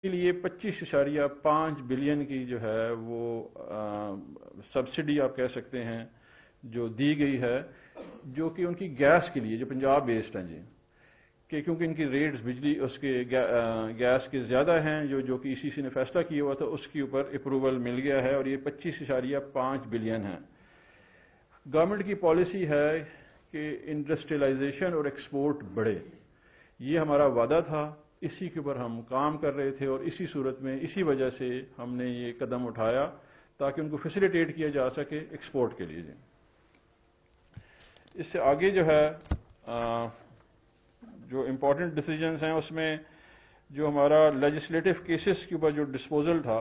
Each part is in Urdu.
کے لیے 25.5 بلین کی جو ہے وہ سبسڈی آپ کہہ سکتے ہیں جو دی گئی ہے، جو کہ ان کی گیس کے لیے جو پنجاب بیسڈ ہیں جی، کہ کیونکہ ان کی ریٹس بجلی اس کے گیس کے زیادہ ہیں، جو کہ ای سی سی نے فیصلہ کیا ہوا تھا، اس کے اوپر اپروول مل گیا ہے، اور یہ 25.5 بلین ہے۔ گورنمنٹ کی پالیسی ہے کہ انڈسٹریلائزیشن اور ایکسپورٹ بڑھے، یہ ہمارا وعدہ تھا، اسی کے اوپر ہم کام کر رہے تھے، اور اسی صورت میں اسی وجہ سے ہم نے یہ قدم اٹھایا تاکہ ان کو فیسیلیٹیٹ کیا جا سکے ایکسپورٹ کے لیے۔ اس سے آگے جو ہے جو امپورٹنٹ ڈیسیجنز ہیں، اس میں جو ہمارا لیجسلیٹو کیسز کے اوپر جو ڈسپوزل تھا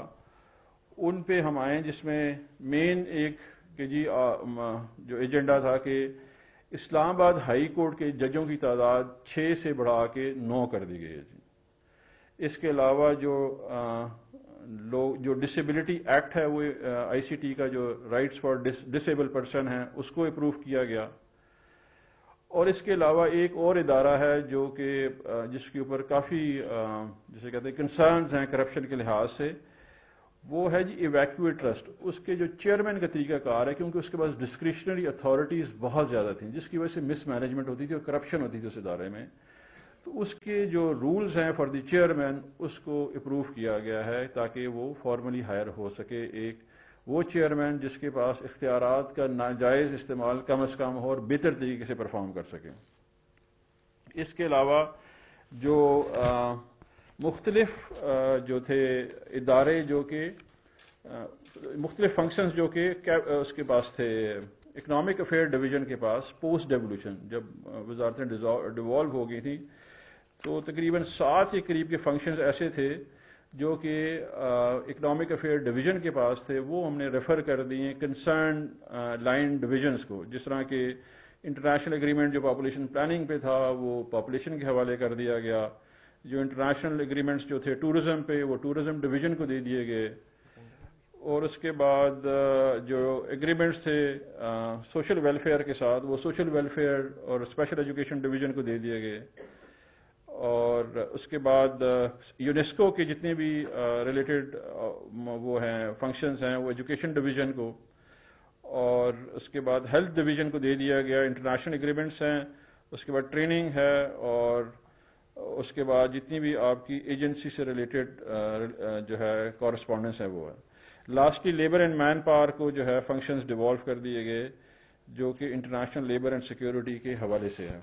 ان پہ ہم آئیں، جس میں مین ایک کہ جی جو ایجنڈا تھا کہ اسلام آباد ہائی کورٹ کے ججوں کی تعداد 6 سے بڑھا کے 9 کر دی گئی ہے جی۔ اس کے علاوہ جو ڈسیبلٹی ایکٹ ہے، وہ آئی سی ٹی کا جو رائٹس فار ڈسیبل پرسن ہیں، اس کو اپروو کیا گیا۔ اور اس کے علاوہ ایک اور ادارہ ہے جو کہ جس کے اوپر کافی جسے کہتے ہیں کنسرنز ہیں کرپشن کے لحاظ سے، وہ ہے جی ایویکویٹ ٹرسٹ۔ اس کے جو چیئرمین کا طریقہ کار ہے، کیونکہ اس کے پاس ڈسکریشنری اتھارٹیز بہت زیادہ تھیں، جس کی وجہ سے مس مینجمنٹ ہوتی تھی اور کرپشن ہوتی تھی اس ادارے میں، تو اس کے جو رولز ہیں فار دی چیئرمین، اس کو اپروو کیا گیا ہے تاکہ وہ فارملی ہائر ہو سکے ایک وہ چیئرمین جس کے پاس اختیارات کا ناجائز استعمال کم از کم ہو اور بہتر طریقے سے پرفارم کر سکے۔ اس کے علاوہ جو مختلف جو تھے ادارے جو کہ مختلف فنکشنز جو کہ اس کے پاس تھے، اکنامک افیئر ڈویژن کے پاس پوسٹ ڈیولوشن جب وزارتیں ڈیوالو ہو گئی تھیں، تو تقریباً 7 کے قریب کے فنکشنز ایسے تھے جو کہ اکنامک افیئر ڈویژن کے پاس تھے، وہ ہم نے ریفر کر دیے کنسرن لائن ڈویژنز کو، جس طرح کہ انٹرنیشنل اگریمنٹ جو پاپولیشن پلاننگ پہ تھا وہ پاپولیشن کے حوالے کر دیا گیا، جو انٹرنیشنل اگریمنٹس جو تھے ٹورزم پہ وہ ٹورزم ڈویژن کو دے دیے گئے، اور اس کے بعد جو ایگریمنٹس تھے سوشل ویلفیئر کے ساتھ وہ سوشل ویلفیئر اور اسپیشل ایجوکیشن ڈویژن کو دے دیے گئے، اور اس کے بعد یونیسکو کے جتنے بھی ریلیٹڈ وہ ہیں فنکشنز ہیں وہ ایجوکیشن ڈویژن کو، اور اس کے بعد ہیلتھ ڈویژن کو دے دیا گیا، انٹرنیشنل ایگریمنٹس ہیں، اس کے بعد ٹریننگ ہے، اور اس کے بعد جتنی بھی آپ کی ایجنسی سے ریلیٹڈ جو ہے کورسپونڈنس ہے وہ ہے۔ Lastly labour and manpower کو جو ہے فنکشنز ڈیوالو کر دیے گئے جو کہ انٹرنیشنل لیبر اینڈ سیکیورٹی کے حوالے سے ہے،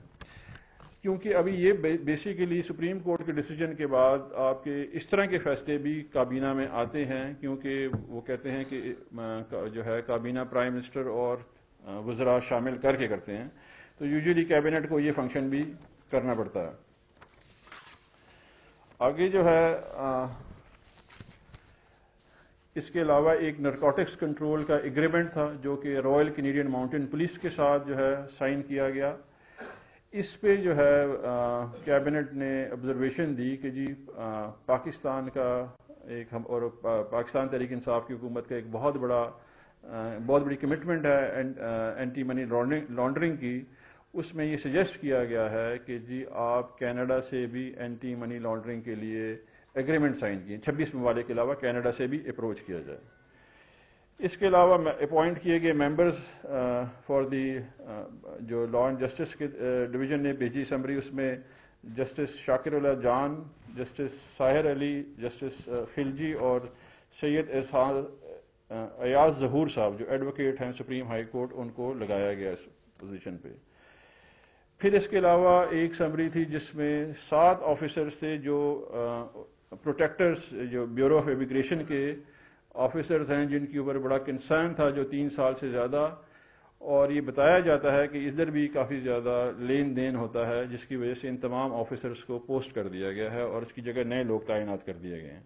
کیونکہ ابھی یہ بیسیکلی سپریم کورٹ کے ڈیسیجن کے بعد آپ کے اس طرح کے فیصلے بھی کابینہ میں آتے ہیں، کیونکہ وہ کہتے ہیں کہ جو ہے کابینہ پرائم منسٹر اور وزراء شامل کر کے کرتے ہیں، تو یوزلی کیبنٹ کو یہ فنکشن بھی کرنا پڑتا ہے۔ آگے جو ہے اس کے علاوہ ایک نارکوٹکس کنٹرول کا ایگریمنٹ تھا جو کہ رائل کینیڈین ماؤنٹین پولیس کے ساتھ جو ہے سائن کیا گیا۔ اس پہ جو ہے کیبنٹ نے آبزرویشن دی کہ جی پاکستان کا ایک اور پاکستان تحریک انصاف کی حکومت کا ایک بہت بڑی کمٹمنٹ ہے اینٹی منی لانڈرنگ کی، اس میں یہ سجیسٹ کیا گیا ہے کہ جی آپ کینیڈا سے بھی اینٹی منی لانڈرنگ کے لیے ایگریمنٹ سائن کیے، 26 ممالک کے علاوہ کینیڈا سے بھی اپروچ کیا جائے۔ اس کے علاوہ اپوائنٹ کیے گئے ممبرز فار دی جو لا اینڈ جسٹس کے ڈویژن نے بھیجی سمری، اس میں جسٹس شاکر اللہ جان، جسٹس ساحر علی، جسٹس خلجی اور سید ایاز ظہور صاحب جو ایڈوکیٹ ہیں سپریم ہائی کورٹ، ان کو لگایا گیا اس پوزیشن پہ۔ پھر اس کے علاوہ ایک سمری تھی جس میں 7 آفیسرز تھے جو پروٹیکٹرز جو بیورو آف امیگریشن کے آفیسرز ہیں، جن کے اوپر بڑا کنسرن تھا جو 3 سال سے زیادہ، اور یہ بتایا جاتا ہے کہ ادھر بھی کافی زیادہ لین دین ہوتا ہے، جس کی وجہ سے ان تمام آفیسرز کو پوسٹ کر دیا گیا ہے اور اس کی جگہ نئے لوگ تعینات کر دیے گئے ہیں۔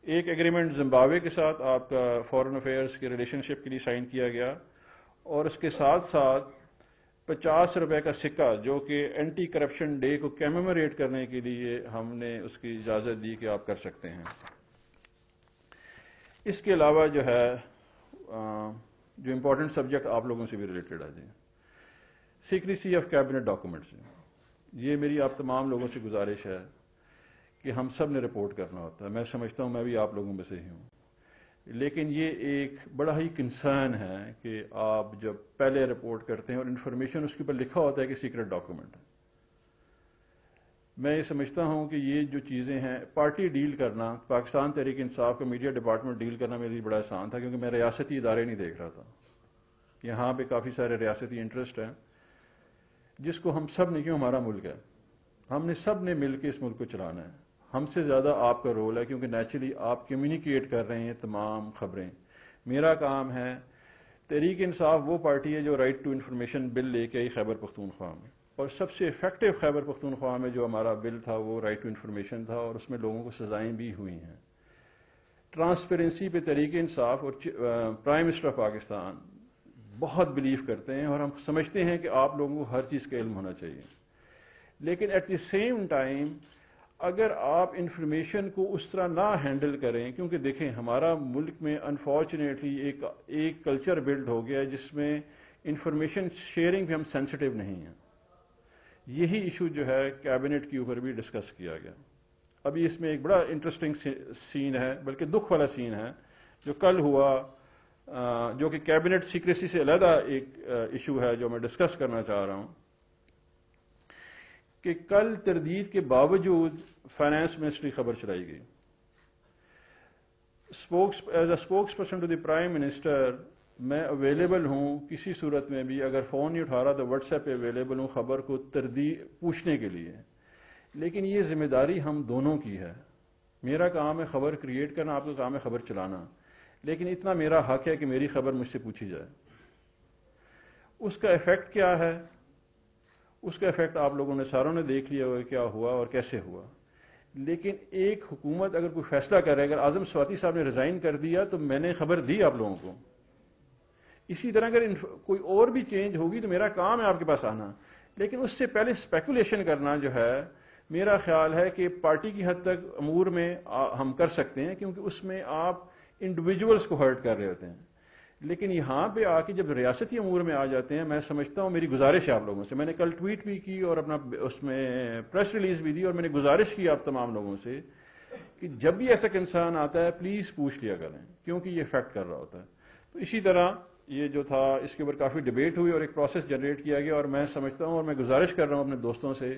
ایک ایگریمنٹ زمبابوے کے ساتھ آپ کا فارن افیئرز کے ریلیشن شپ کے لیے سائن کیا گیا، اور اس کے ساتھ ساتھ 50 روپے کا سکہ جو کہ اینٹی کرپشن ڈے کو کیمیموریٹ کرنے کے لیے ہم نے اس کی اجازت دی کہ آپ کر سکتے ہیں۔ اس کے علاوہ جو ہے جو امپورٹنٹ سبجیکٹ آپ لوگوں سے بھی ریلیٹڈ ہے جی، سیکریسی آف کیبنٹ ڈاکومنٹس، یہ میری آپ تمام لوگوں سے گزارش ہے کہ ہم سب نے رپورٹ کرنا ہوتا ہے. میں سمجھتا ہوں میں بھی آپ لوگوں میں سے ہی ہوں. لیکن یہ ایک بڑا ہی کنسرن ہے کہ آپ جب پہلے رپورٹ کرتے ہیں اور انفارمیشن اس کے اوپر لکھا ہوتا ہے کہ سیکرٹ ڈاکومنٹ ہے. میں یہ سمجھتا ہوں کہ یہ جو چیزیں ہیں پارٹی ڈیل کرنا، پاکستان تحریک انصاف کا میڈیا ڈپارٹمنٹ ڈیل کرنا میرے لیے بڑا آسان تھا، کیونکہ میں ریاستی ادارے نہیں دیکھ رہا تھا. یہاں پہ کافی سارے ریاستی انٹرسٹ ہیں جس کو ہم سب نے، کیوں ہمارا ملک ہے، ہم نے سب نے مل کے اس ملک کو چلانا ہے. ہم سے زیادہ آپ کا رول ہے، کیونکہ نیچرلی آپ کمیونیکیٹ کر رہے ہیں تمام خبریں. میرا کام ہے، تحریک انصاف وہ پارٹی ہے جو رائٹ ٹو انفارمیشن بل لے کے آئی خیبر پختونخوا میں، اور سب سے افیکٹو خیبر پختونخوا میں جو ہمارا بل تھا وہ رائٹ ٹو انفارمیشن تھا، اور اس میں لوگوں کو سزائیں بھی ہوئی ہیں. ٹرانسپیرنسی پہ تحریک انصاف اور پرائم منسٹر آف پاکستان بہت بلیو کرتے ہیں، اور ہم سمجھتے ہیں کہ آپ لوگوں کو ہر چیز کا علم ہونا چاہیے. لیکن ایٹ دی سیم ٹائم اگر آپ انفارمیشن کو اس طرح نہ ہینڈل کریں، کیونکہ دیکھیں ہمارا ملک میں انفارچونیٹلی ایک کلچر بلڈ ہو گیا ہے جس میں انفارمیشن شیئرنگ پہ ہم سینسٹیو نہیں ہیں. یہی ایشو جو ہے کیبنٹ کے اوپر بھی ڈسکس کیا گیا. ابھی اس میں ایک بڑا انٹرسٹنگ سین ہے، بلکہ دکھ والا سین ہے جو کل ہوا، جو کہ کیبنٹ سیکریسی سے علیحدہ ایک ایشو ہے جو میں ڈسکس کرنا چاہ رہا ہوں، کہ کل تردید کے باوجود فائنانس منسٹری خبر چلائی گئی. As a spokesperson to the prime minister میں اویلیبل ہوں کسی صورت میں بھی، اگر فون نہیں اٹھا رہا تو واٹس ایپ پہ اویلیبل ہوں خبر کو پوچھنے کے لیے. لیکن یہ ذمہ داری ہم دونوں کی ہے. میرا کام ہے خبر کریٹ کرنا، آپ کا کام ہے خبر چلانا. لیکن اتنا میرا حق ہے کہ میری خبر مجھ سے پوچھی جائے. اس کا ایفیکٹ کیا ہے؟ اس کا ایفیکٹ آپ لوگوں نے ساروں نے دیکھ لیا ہوگا کیا ہوا اور کیسے ہوا. لیکن ایک حکومت اگر کوئی فیصلہ کرے، اگر اعظم سواتی صاحب نے ریزائن کر دیا تو میں نے خبر دی آپ لوگوں کو. اسی طرح اگر کوئی اور بھی چینج ہوگی تو میرا کام ہے آپ کے پاس آنا. لیکن اس سے پہلے اسپیکولیشن کرنا جو ہے، میرا خیال ہے کہ پارٹی کی حد تک امور میں ہم کر سکتے ہیں، کیونکہ اس میں آپ انڈیویجولس کو ہرٹ کر رہے ہوتے ہیں. لیکن یہاں پہ آ کے جب ریاستی امور میں آ جاتے ہیں، میں سمجھتا ہوں میری گزارش ہے آپ لوگوں سے، میں نے کل ٹویٹ بھی کی اور اپنا اس میں پریس ریلیز بھی دی، اور میں نے گزارش کی آپ تمام لوگوں سے کہ جب بھی ایسا کنسرن آتا ہے پلیز پوچھ لیا کریں، کیونکہ یہ افیکٹ کر رہا ہوتا ہے. تو اسی طرح یہ جو تھا اس کے اوپر کافی ڈیبیٹ ہوئی اور ایک پروسیس جنریٹ کیا گیا، اور میں سمجھتا ہوں اور میں گزارش کر رہا ہوں اپنے دوستوں سے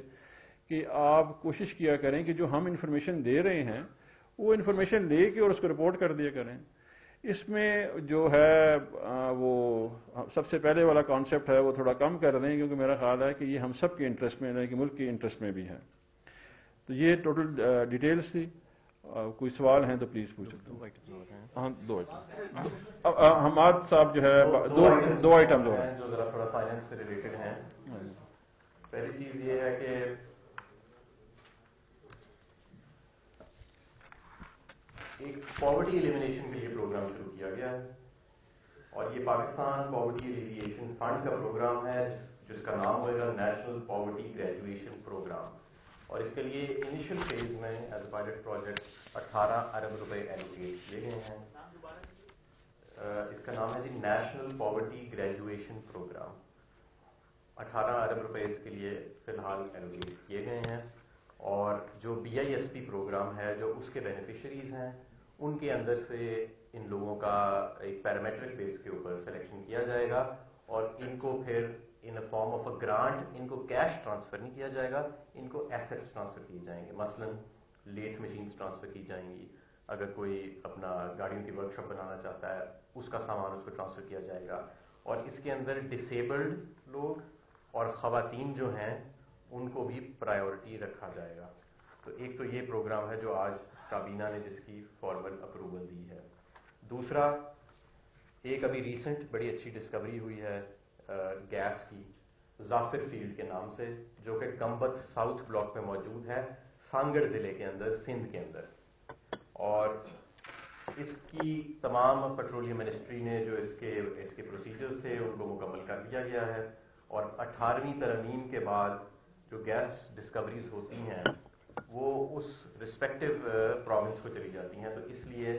کہ آپ کوشش کیا کریں کہ جو ہم انفارمیشن دے رہے ہیں وہ انفارمیشن لے کے اور اس کو رپورٹ کر دیا کریں. اس میں جو ہے وہ سب سے پہلے والا کانسیپٹ ہے وہ تھوڑا کم کر دیں، کیونکہ میرا خیال ہے کہ یہ ہم سب کے انٹرسٹ میں ہے، کہ ملک کے انٹرسٹ میں بھی ہے. تو یہ ٹوٹل ڈیٹیلز تھی. کوئی سوال ہیں تو پلیز پوچھ سکتے ہیں. ہاں، دو آئٹم. حماد صاحب جو ہے دو آئٹم جو ذرا تھوڑا فائنینس سے ریلیٹڈ ہیں. پہلی چیز یہ ہے کہ ایک پاورٹی ایلیمینیشن کے لیے پروگرام شروع کیا گیا ہے، اور یہ پاکستان پاورٹی ایلیمینیشن فنڈ کا پروگرام ہے جس کا نام ہوئے گا نیشنل پاورٹی گریجویشن پروگرام. اور اس کے لیے انیشل فیز میں ایز اے پائلٹ پروجیکٹ 18 ارب روپے ایلوکیٹ کیے گئے ہیں. اس کا نام ہے جی نیشنل پاورٹی گریجویشن پروگرام. 18 ارب روپے اس کے لیے فی الحال ایلوکیٹ کیے گئے ہیں. اور جو BISP پروگرام ہے جو اس کے بینیفیشریز ہیں ان کے اندر سے ان لوگوں کا ایک پیرامیٹرک بیس کے اوپر سلیکشن کیا جائے گا، اور ان کو پھر ان فارم آف اے گرانٹ ان کو کیش ٹرانسفر نہیں کیا جائے گا، ان کو ایسٹس ٹرانسفر کیے جائیں گے. مثلا لیتھ مشینز ٹرانسفر کی جائیں گی. اگر کوئی اپنا گاڑیوں کی ورک شاپ بنانا چاہتا ہے اس کا سامان اس کو ٹرانسفر کیا جائے گا. اور اس کے اندر ڈسیبلڈ لوگ اور خواتین جو ہیں ان کو بھی پرائیورٹی رکھا جائے گا. تو ایک تو یہ پروگرام ہے جو آج کابینہ نے جس کی فارمل اپروول دی ہے. دوسرا، ایک ابھی ریسنٹ بڑی اچھی ڈسکوری ہوئی ہے گیس کی، ظافر فیلڈ کے نام سے، جو کہ گمبت ساؤتھ بلاک میں موجود ہے، سانگڑ ضلع کے اندر، سندھ کے اندر. اور اس کی تمام پیٹرولیم منسٹری نے جو اس کے پروسیجرز تھے ان کو مکمل کر دیا گیا ہے. اور 18ویں ترمیم کے بعد جو گیس ڈسکوریز ہوتی ہیں وہ اس رسپیکٹو پروونس کو چلی جاتی ہیں. تو اس لیے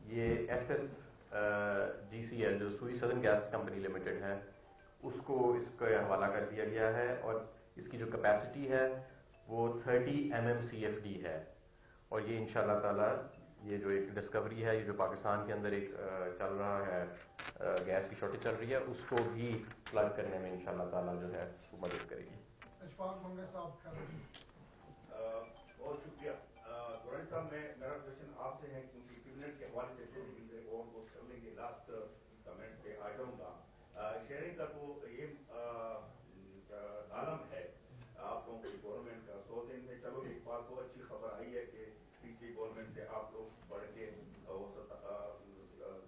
یہ SSGCL جو سوئی سدرن گیس کمپنی لمیٹڈ ہے اس کو اس کا حوالہ کر دیا گیا ہے. اور اس کی جو کیپیسٹی ہے وہ 30 MMCFD ہے. اور یہ انشاءاللہ تعالی یہ جو ایک ڈسکوری ہے، یہ جو پاکستان کے اندر ایک چل رہا ہے گیس کی شارٹیج چل رہی ہے، اس کو بھی پلگ کرنے میں انشاءاللہ تعالی جو ہے مدد کرے گی۔ بہت شکریہ قرآن صاحب۔ میرا کوشچن آپ سے ہے، کیونکہ کیبنٹ کے حوالے سے اور وہ کر لیں گے، لاسٹ کمنٹ پہ آ جاؤں گا۔ شہری کا تو یہ عالم ہے آپ لوگوں کی گورنمنٹ کا 100 دن میں، چلو ایک بات تو اچھی خبر آئی ہے کہ پی ٹی گورنمنٹ سے آپ لوگ بڑھ کے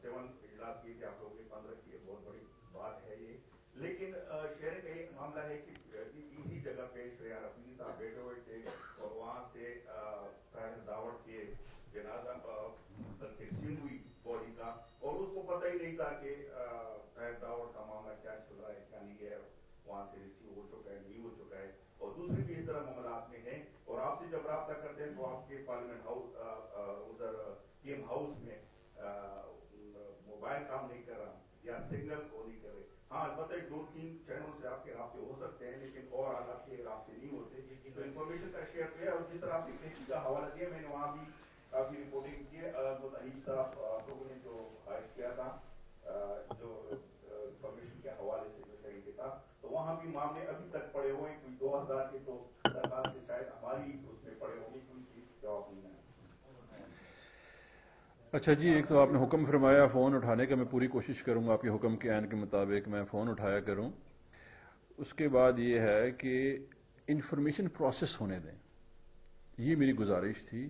7 اجلاس کیے تھے، آپ لوگوں کے 15 کی بہت بڑی بات ہے یہ۔ لیکن شہر کا ایک معاملہ ہے کہ اسی جگہ پہ شریعہ رفیع صاحب بیٹھے ہوئے تھے اور وہاں سے طاہر داوڑ کے جنازہ تقسیم ہوئی باڈی کا، اور اس کو پتہ ہی نہیں تھا کہ طاہر داوڑ کا معاملہ کیا چل رہا ہے، کیا نہیں ہے، وہاں سے ریسیو ہو چکا ہے نہیں ہو چکا ہے، اور دوسری بھی اس طرح معاملات میں ہیں۔ اور آپ سے جب رابطہ کرتے ہیں تو آپ کے پارلیمنٹ ہاؤس ادھر گیم ہاؤس میں موبائل کام نہیں کر رہا یا سگنل کو نہیں کر رہے۔ ہاں البتہ 2-3 چینل سے آپ کے رابطے ہو سکتے ہیں، لیکن اور آپ کے رابطے نہیں ہوتے، تو انفارمیشن کا شیئر کیا۔ اور جس طرح آپ نے کھیتی کا حوالہ دیا، میں نے وہاں بھی کافی رپورٹنگ کی ہے۔ علیف صاحب آپ لوگوں نے جو خواہش کیا تھا جو انفارمیشن کے حوالے سے جو طریقے تھا، تو وہاں بھی معاملے ابھی تک پڑے ہوئے ہیں، کوئی 2000 کے تو درخواست سے شاید ہماری اس میں پڑے ہوں گے، کوئی چیز جواب نہیں ہے۔ اچھا جی، ایک تو آپ نے حکم فرمایا فون اٹھانے کا، میں پوری کوشش کروں گا آپ کے حکم کے عین کے مطابق میں فون اٹھایا کروں۔ اس کے بعد یہ ہے کہ انفارمیشن پروسیس ہونے دیں، یہ میری گزارش تھی۔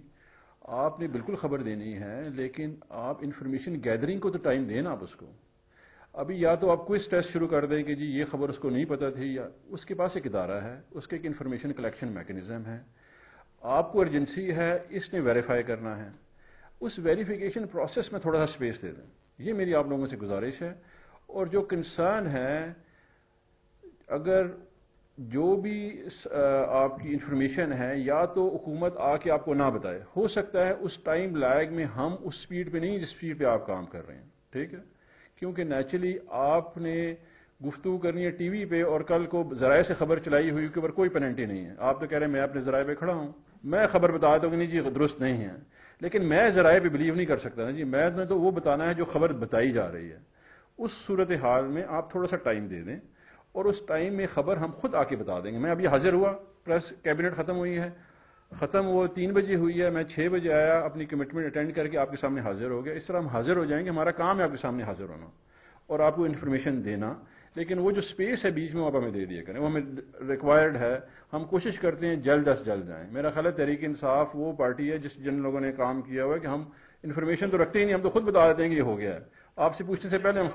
آپ نے بالکل خبر دینی ہے، لیکن آپ انفارمیشن گیدرنگ کو تو ٹائم دیں نا آپ اس کو۔ ابھی یا تو آپ کوئز ٹیسٹ شروع کر دیں کہ جی یہ خبر اس کو نہیں پتہ تھی، یا اس کے پاس ایک ادارہ ہے، اس کے ایک انفارمیشن کلیکشن میکنزم ہے، آپ کو ارجنسی ہے، اس نے ویریفائی کرنا ہے، اس ویریفیکیشن پروسیس میں تھوڑا سا سپیس دے دیں، یہ میری آپ لوگوں سے گزارش ہے۔ اور جو کنسرن ہے، اگر جو بھی آپ کی انفارمیشن ہے، یا تو حکومت آ کے آپ کو نہ بتائے، ہو سکتا ہے اس ٹائم لیگ میں ہم اس سپیڈ پہ نہیں جس سپیڈ پہ آپ کام کر رہے ہیں، ٹھیک ہے؟ کیونکہ نیچرلی آپ نے گفتگو کرنی ہے ٹی وی پہ، اور کل کو ذرائع سے خبر چلائی ہوئی کے اوپر کوئی پینلٹی نہیں ہے، آپ تو کہہ رہے ہیں میں اپنے ذرائع پہ کھڑا ہوں، میں خبر بتا دوں کہ نہیں جی درست نہیں ہے، لیکن میں ذرائع پہ بلیو نہیں کر سکتا نا جی، میں نے تو وہ بتانا ہے جو خبر بتائی جا رہی ہے۔ اس صورتحال میں آپ تھوڑا سا ٹائم دے دیں، اور اس ٹائم میں خبر ہم خود آ کے بتا دیں گے۔ میں ابھی حاضر ہوا، پریس کیبنٹ ختم ہوئی ہے، ختم وہ 3 بجے ہوئی ہے، میں 6 بجے آیا، اپنی کمٹمنٹ اٹینڈ کر کے آپ کے سامنے حاضر ہو گیا۔ اس طرح ہم حاضر ہو جائیں گے، ہمارا کام ہے آپ کے سامنے حاضر ہونا اور آپ کو انفارمیشن دینا، لیکن وہ جو سپیس ہے بیچ میں وہ آپ ہمیں دے دیا کریں، وہ ہمیں ریکوائرڈ ہے۔ ہم کوشش کرتے ہیں جلد از جلد جائیں۔ میرا خیال ہے تحریک انصاف وہ پارٹی ہے جن لوگوں نے کام کیا ہوا ہے کہ ہم انفارمیشن تو رکھتے ہی نہیں، ہم تو خود بتا دیتے ہیں کہ یہ ہو گیا ہے، آپ سے پوچھنے سے پہلے ہم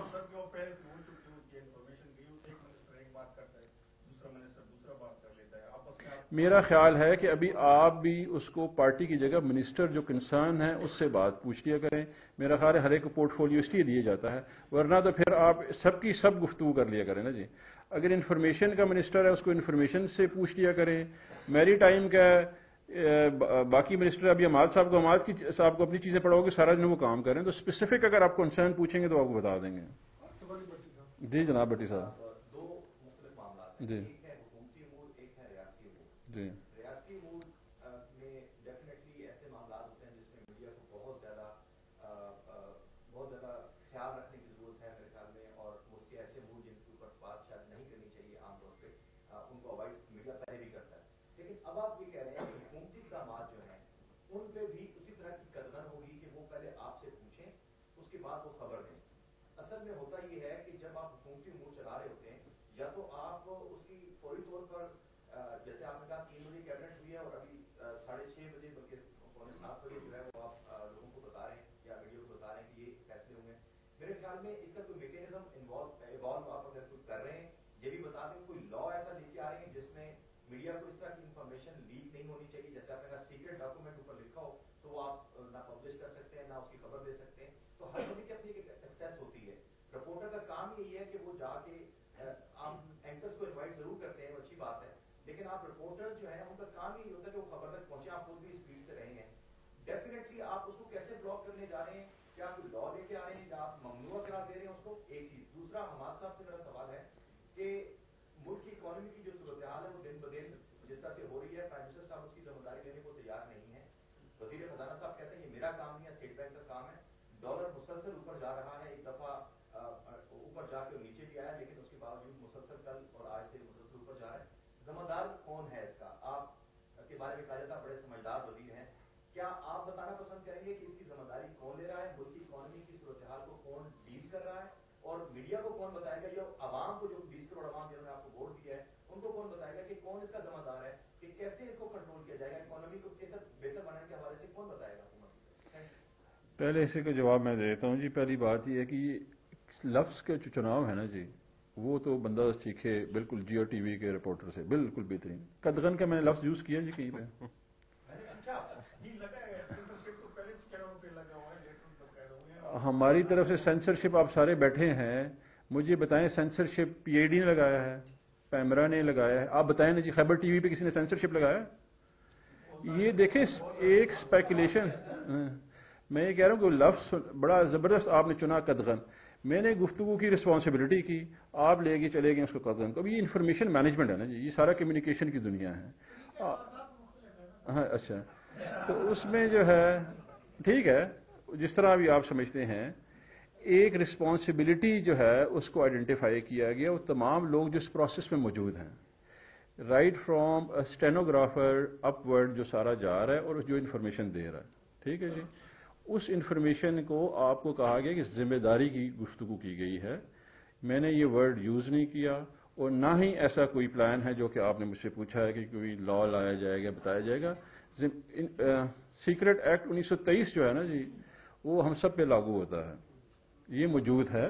میرا خیال ہے کہ ابھی آپ بھی اس کو پارٹی کی جگہ منسٹر جو کنسرن ہے اس سے بات پوچھ لیا کریں۔ میرا خیال ہے ہر ایک کو پورٹ فولیو اس لیے دیا جاتا ہے، ورنہ تو پھر آپ سب کی سب گفتگو کر لیا کریں نا جی۔ اگر انفارمیشن کا منسٹر ہے اس کو انفارمیشن سے پوچھ لیا کریں، میری ٹائم کا باقی منسٹر ابھی حماد صاحب کو، حماد صاحب کو اپنی چیزیں پڑھو گے، سارا دن وہ کام کریں، تو اسپیسیفک اگر آپ کنسرن پوچھیں گے تو آپ کو بتا دیں گے۔ جی جناب بٹی صاحب۔ دو مختلف معاملات ہیں، جی ایک ہے حکومتی امور، ایک ہے ریاستی امور۔ جی ریاستی امور میں ڈیفینیٹلی ایسے معاملات ہوتے ہیں جس میں میڈیا کو بہت زیادہ خیال رکھنے کی ضرورت ہے میرے خیال میں، اور ملک کے ایسے امور جن کے اوپر بات شاید نہیں کرنی چاہیے عام طور پہ، ان کو اوائڈ میڈیا پہلے بھی کرتا ہے۔ لیکن اب آپ یہ کہہ رہے ہیں کہ حکومتی اقدامات جو ہیں ان پہ بھی اسی طرح کی قدر ہوگی کہ وہ پہلے آپ سے پوچھیں، اس کے بعد وہ خبر دیں۔ اصل میں ہوتا یہ ہے کہ جب آپ حکومتی امور چلا رہے ہوتے ہیں، یا تو آپ اس کی فوری طور پر جیسے آپ نے کہا 3 بجے کیبنٹ ہوئی ہے اور ابھی 6:30 بجے بلکہ 6:45 بجے جو ہے وہ آپ لوگوں کو بتا رہے ہیں یا میڈیا کو بتا رہے ہیں کہ یہ فیصلے ہوئے ہیں۔ میرے خیال میں اس کا کوئی میکینزم ایوالو آپ اگر کچھ کر رہے ہیں، یہ بھی بتا دیں کوئی لا ایسا لے کے آ رہے ہیں جس میں میڈیا کو اس طرح کی انفارمیشن لیک نہیں ہونی چاہیے، جیسے آپ نے کہا سیکرٹ ڈاکومنٹ اوپر لکھا ہو تو وہ آپ نہ پبلش کر سکتے ہیں نہ اس کی خبر دے سکتے ہیں، تو ہر بندے کی اپنی ایک ایکسیس ہوتی ہے۔ رپورٹر کا کام یہی ہے کہ وہ جا کے آپ اینکرز کو انوائٹ ضرور کرتے ہیں، وہ اچھی بات ہے، لیکن آپ رپورٹر جو ہیں ان کا کام یہی ہوتا ہے کہ وہ خبر تک پہنچے، آپ خود بھی اسپیڈ سے رہے ہیں۔ ڈیفینیٹلی آپ اس کو کیسے بلاک کرنے جا رہے ہیں، کیا کوئی لا لے کے آ رہے ہیں یا آپ ممنوع قرار دے رہے ہیں اس کو، ایک چیز۔ دوسرا حماد صاحب سے میرا سوال ہے کہ ملک کی اکانومی کی جو صورتحال ہے وہ دن بدن جس طرح سے ہو رہی ہے، پرائم منسٹر صاحب اس کی ذمہ داری لینے کو تیار نہیں ہے، وزیر مسلسل اوپر جا رہا ہے, ایک دفعہ اوپر جا کے نیچے بھی آیا, لیکن اس کے باوجود مسلسل کل اور آج سے مسلسل اوپر جا رہا ہے. ذمہ دار کون ہے اس کا؟ آپ کے بارے میں کہا جاتا ہے بڑے سمجھدار وزیر ہیں, کیا آپ بتانا پسند کریں گے کہ اس کی ذمہ داری کون لے رہا ہے, ملک کی اکانومی کی صورتحال کو کون ڈیل کر رہا ہے, اور میڈیا کو کون بتائے گا, یا عوام کو, جو 20 کروڑ عوام جنہوں نے آپ کو ووٹ دیا ہے, ان کو کون بتائے گا کہ کون اس کا ذمہ دار ہے, کہ کیسے اس کو کنٹرول کیا جائے گا, اکانومی کو بہتر بنانے کے حوالے سے کون بتائے گا حکومت؟ پہلے اسی کا جواب میں دیتا ہوں جی. پہلی بات یہ ہے کہ لفظ کے جو چناؤ ہے نا جی, وہ تو بندہ سیکھے بالکل جیو ٹی وی کے رپورٹر سے, بالکل بہترین. قدغن کا میں نے لفظ یوز کیا جی کہیں پہ. ہماری طرف سے سینسرشپ آپ سارے بیٹھے ہیں, مجھے بتائیں سینسرشپ پی آئی ڈی نے لگایا ہے, پیمرا نے لگایا ہے, آپ بتائیں نا جی خیبر ٹی وی پہ کسی نے سینسرشپ لگایا؟ یہ دیکھیں ایک اسپیکولیشن. میں یہ کہہ رہا ہوں کہ لفظ بڑا زبردست آپ نے چنا قدغن. میں نے گفتگو کی رسپانسبلٹی کی, آپ لے کے چلے گئے اس کو قدغن کو. اب یہ انفارمیشن مینجمنٹ ہے نا جی, یہ سارا کمیونیکیشن کی دنیا ہے. ہاں اچھا, تو اس میں جو ہے ٹھیک ہے, جس طرح بھی آپ سمجھتے ہیں, ایک رسپانسبلٹی جو ہے اس کو آئیڈینٹیفائی کیا گیا, وہ تمام لوگ جو اس پروسیس میں موجود ہیں, right from stenographer up word, جو سارا جا رہا ہے اور جو انفارمیشن دے رہا ہے. ٹھیک ہے جی, اس انفارمیشن کو آپ کو کہا گیا کہ ذمہ داری کی گفتگو کی گئی ہے. میں نے یہ ورڈ یوز نہیں کیا, اور نہ ہی ایسا کوئی پلان ہے جو کہ آپ نے مجھ سے پوچھا ہے کہ کوئی لا لایا جائے گا, بتایا جائے گا. سیکرٹ ایکٹ 1923 جو ہے نا جی, وہ ہم سب پہ لاگو ہوتا ہے, یہ موجود ہے,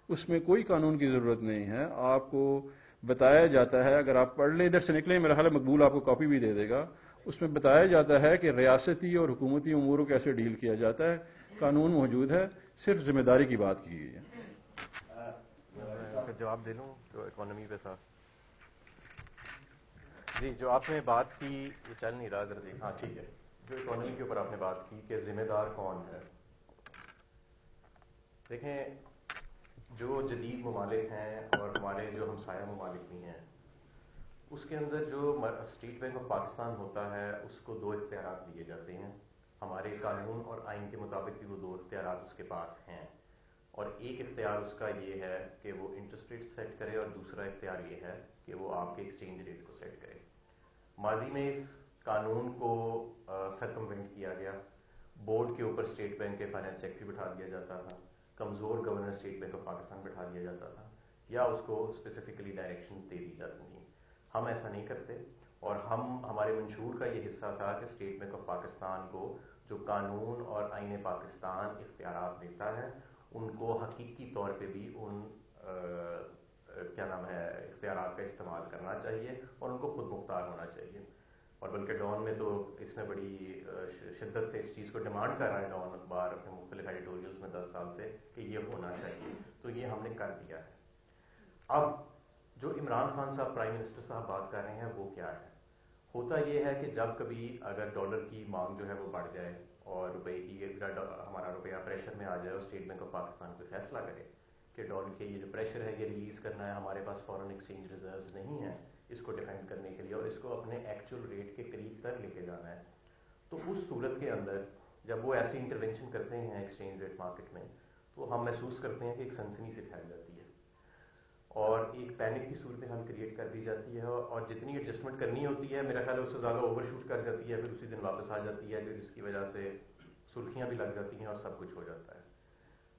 اس میں کوئی قانون کی ضرورت نہیں ہے. آپ کو بتایا جاتا ہے, اگر آپ پڑھ لیں ادھر سے نکلیں, میرا خیال ہے مقبول آپ کو کاپی بھی دے دے گا, اس میں بتایا جاتا ہے کہ ریاستی اور حکومتی امور کو کیسے ڈیل کیا جاتا ہے. قانون موجود ہے, صرف ذمہ داری کی بات کی گئی ہے. جواب دے لوں جو اکانومی پہ تھا جی, جو آپ نے بات کی, یہ چل نہیں رہا اگر ہاں ٹھیک ہے, جو اکانومی کے اوپر آپ نے بات کی کہ ذمہ دار کون ہے. دیکھیں, جو جدید ممالک ہیں اور ہمارے جو ہمسایہ ممالک بھی ہیں, اس کے اندر جو اسٹیٹ بینک آف پاکستان ہوتا ہے, اس کو 2 اختیارات دیے جاتے ہیں. ہمارے قانون اور آئین کے مطابق بھی وہ 2 اختیارات اس کے پاس ہیں, اور ایک اختیار اس کا یہ ہے کہ وہ انٹرسٹ ریٹ سیٹ کرے, اور دوسرا اختیار یہ ہے کہ وہ آپ کے ایکسچینج ریٹ کو سیٹ کرے. ماضی میں اس قانون کو سرکموینٹ کیا گیا. بورڈ کے اوپر اسٹیٹ بینک کے فائنانس سیکرٹری بٹھا دیا جاتا تھا, کمزور governor state bank of Pakistan بٹھا دیا جاتا تھا, یا اس کو اسپیسیفکلی ڈائریکشن دے دی جاتی تھیں. ہم ایسا نہیں کرتے, اور ہمارے منشور کا یہ حصہ تھا کہ اسٹیٹ بینک آف پاکستان کو جو قانون اور آئین پاکستان اختیارات دیتا ہے, ان کو حقیقی طور پہ بھی ان کیا نام ہے اختیارات کا استعمال کرنا چاہیے, اور ان کو خود مختار ہونا چاہیے. اور بلکہ ڈان میں تو اس میں بڑی شدت سے اس چیز کو ڈیمانڈ کر رہا ہے ڈان اخبار اپنے مختلف ایڈیٹوریلز میں 10 سال سے کہ یہ ہونا چاہیے. تو یہ ہم نے کر دیا ہے. اب جو عمران خان صاحب پرائم منسٹر صاحب بات کر رہے ہیں, وہ کیا ہے؟ ہوتا یہ ہے کہ جب کبھی اگر ڈالر کی مانگ جو ہے وہ بڑھ جائے, اور روپے کی ہمارا روپیہ پریشر میں آ جائے, اور اسٹیٹ بینک آف پاکستان کوئی فیصلہ کرے کہ ڈالر کے یہ جو پریشر ہے یہ ریلیز کرنا ہے, ہمارے پاس فارن ایکسچینج ریزروز نہیں ہیں اس کو ڈیفینڈ کرنے کے لیے, اور اس کو اپنے ایکچوئل ریٹ کے قریب تک لے کے جانا ہے, تو اس صورت کے اندر جب وہ ایسی انٹرونشن کرتے ہیں ایکسچینج ریٹ مارکیٹ میں, تو ہم محسوس کرتے ہیں کہ ایک سنسنی سے پھیل جاتی ہے, اور ایک پینک کی صورتحال کریٹ کر دی جاتی ہے, اور جتنی ایڈجسٹمنٹ کرنی ہوتی ہے میرا خیال ہے اس سے زیادہ اوور شوٹ کر جاتی ہے, پھر اسی دن واپس آ جاتی ہے, جس کی وجہ سے سرخیاں بھی لگ جاتی ہیں اور سب کچھ ہو جاتا ہے.